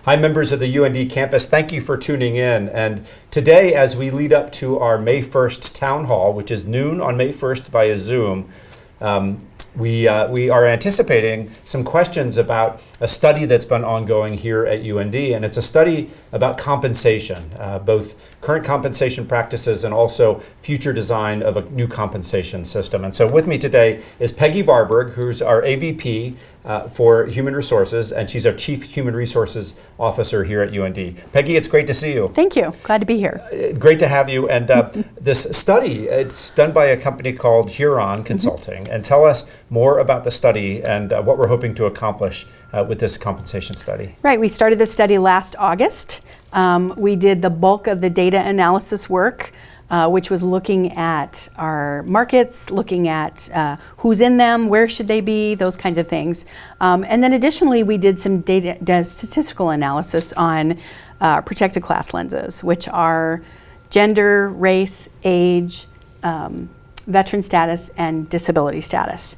Hi, members of the UND campus. Thank you for tuning in. And today, as we lead up to our May 1st town hall, which is noon on May 1st via Zoom, we are anticipating some questions about a study that's been ongoing here at UND, and it's a study about compensation, both current compensation practices and also future design of a new compensation system. And so with me today is Peggy Varberg, who's our AVP for Human Resources, and she's our Chief Human Resources Officer here at UND. Peggy, it's great to see you. Thank you. Glad to be here. Great to have you. And this study, it's done by a company called Huron Consulting. And tell us more about the study and what we're hoping to accomplish with this compensation study. Right. We started this study last August. We did the bulk of the data analysis work, which was looking at our markets, looking at who's in them, where should they be, those kinds of things. And then additionally, we did some statistical analysis on protected class lenses, which are gender, race, age, veteran status, and disability status.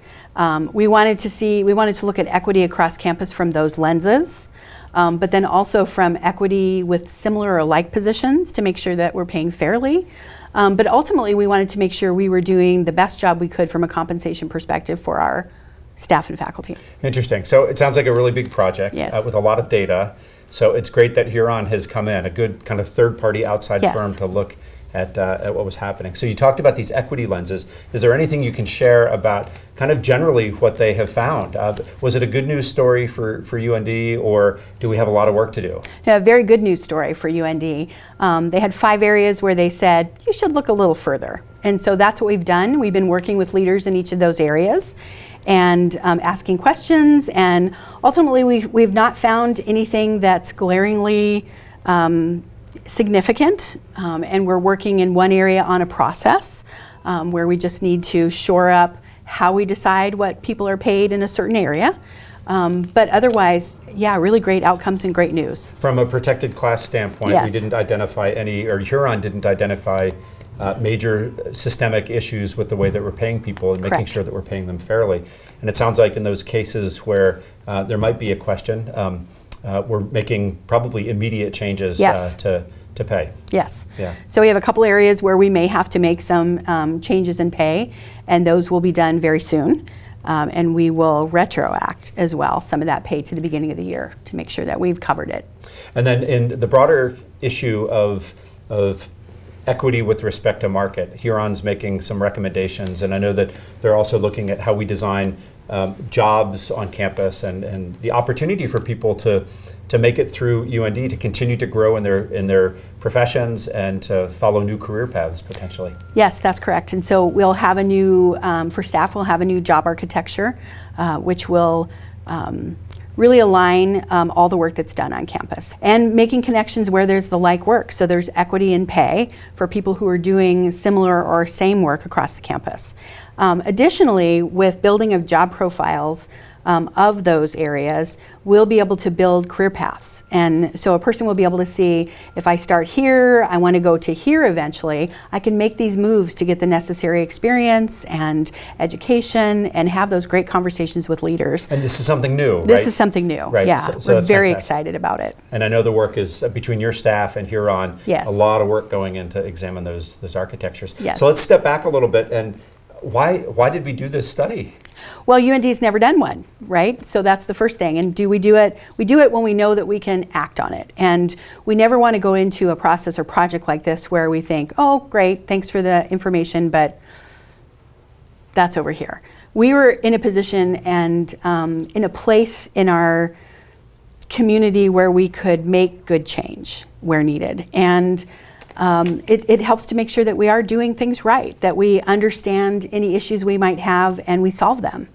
We wanted to look at equity across campus from those lenses, but then also from equity with similar or like positions to make sure that we're paying fairly. But ultimately, we wanted to make sure we were doing the best job we could from a compensation perspective for our staff and faculty. Interesting. So it sounds like a really big project. Yes. With a lot of data. So it's great that Huron has come in, a good kind of third-party outside Yes. firm to look at what was happening. So you talked about these equity lenses. Is there anything you can share about kind of generally what they have found? Was it a good news story for UND, or do we have a lot of work to do? Yeah, a very good news story for UND. They had 5 areas where they said, you should look a little further. And so that's what we've done. We've been working with leaders in each of those areas and asking questions. And ultimately, we've not found anything that's glaringly significant, and we're working in one area on a process where we just need to shore up how we decide what people are paid in a certain area. But otherwise, yeah, really great outcomes and great news. From a protected class standpoint, Yes. we didn't identify any, or Huron didn't identify major systemic issues with the way that we're paying people and making Correct. sure that we're paying them fairly. And it sounds like in those cases where there might be a question, we're making probably immediate changes Yes. to pay. Yes. Yeah. So we have a couple areas where we may have to make some changes in pay, and those will be done very soon. And we will retroact as well some of that pay to the beginning of the year to make sure that we've covered it. And then in the broader issue of equity with respect to market, Huron's making some recommendations, and I know that they're also looking at how we design jobs on campus and the opportunity for people to make it through UND, to continue to grow in their professions and to follow new career paths potentially. Yes, that's correct. And so we'll have a new, for staff, we'll have a new job architecture, which will really align all the work that's done on campus and making connections where there's the like work. So there's equity in pay for people who are doing similar or same work across the campus. Additionally, with building of job profiles of those areas, we'll be able to build career paths. And so a person will be able to see, if I start here, I want to go to here eventually, I can make these moves to get the necessary experience and education and have those great conversations with leaders. And this is something new, right? This is something new, Right. yeah. So we're very fantastic. excited about it. And I know the work is between your staff and Huron, Yes. a lot of work going in to examine those architectures. Yes. So let's step back a little bit, and why did we do this study? Well, UND's never done one, right? So that's the first thing. And do we do it? We do it when we know that we can act on it. And we never want to go into a process or project like this where we think, oh, great, thanks for the information, but that's over here. We were in a position and in a place in our community where we could make good change where needed. And it helps to make sure that we are doing things right, that we understand any issues we might have and we solve them.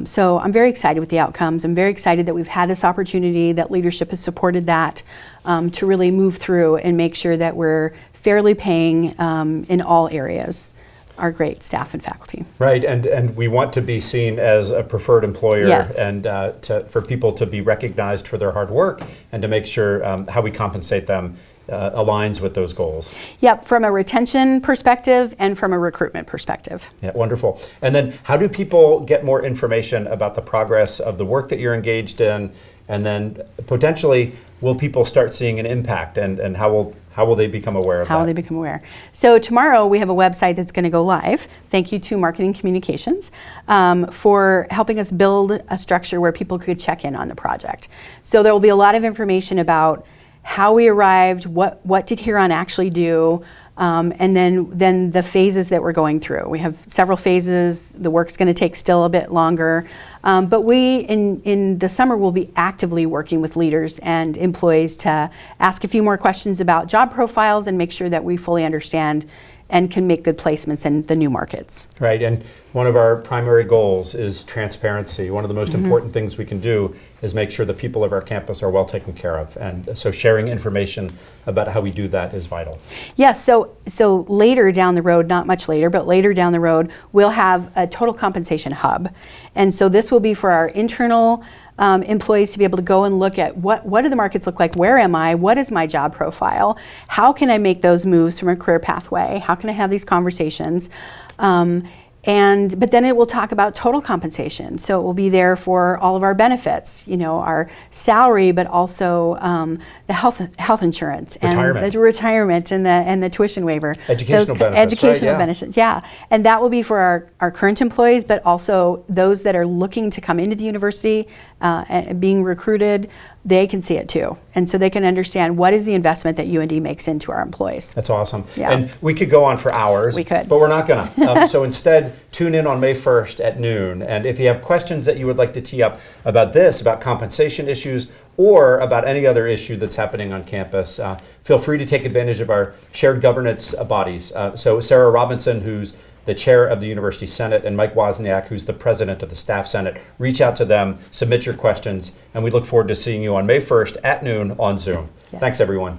So I'm very excited with the outcomes. I'm very excited that we've had this opportunity, that leadership has supported that, to really move through and make sure that we're fairly paying in all areas our great staff and faculty. Right, and we want to be seen as a preferred employer. Yes. And for people to be recognized for their hard work and to make sure how we compensate them aligns with those goals. Yep, from a retention perspective and from a recruitment perspective. Yeah, wonderful. And then how do people get more information about the progress of the work that you're engaged in? And then potentially, will people start seeing an impact, and how will they become aware of that? How will they become aware? So tomorrow we have a website that's going to go live. Thank you to Marketing Communications for helping us build a structure where people could check in on the project. So there will be a lot of information about how we arrived, what did Huron actually do, and then the phases that we're going through. We have several phases. The work's going to take still a bit longer. But we, in the summer, will be actively working with leaders and employees to ask a few more questions about job profiles and make sure that we fully understand and can make good placements in the new markets. Right, and one of our primary goals is transparency. One of the most important things we can do is make sure the people of our campus are well taken care of. And so sharing information about how we do that is vital. Yes, so later down the road, not much later, but later down the road, we'll have a total compensation hub. And so this will be for our internal employees to be able to go and look at what do the markets look like, where am I, what is my job profile, how can I make those moves from a career pathway, how can I have these conversations, but then it will talk about total compensation. So it will be there for all of our benefits, our salary, but also the health insurance retirement. and the retirement and the tuition waiver. Educational benefits. Educational right? Yeah. benefits, yeah. And that will be for our current employees, but also those that are looking to come into the university and being recruited. They can see it too. And so they can understand what is the investment that UND makes into our employees. That's awesome. Yeah. And we could go on for hours. We could. But we're not going to. So instead, tune in on May 1st at noon. And if you have questions that you would like to tee up about this, about compensation issues, or about any other issue that's happening on campus, feel free to take advantage of our shared governance bodies. So Sarah Robinson, who's the chair of the University Senate, and Mike Wozniak, who's the president of the Staff Senate. Reach out to them, submit your questions, and we look forward to seeing you on May 1st at noon on Zoom. Yes. Thanks, everyone.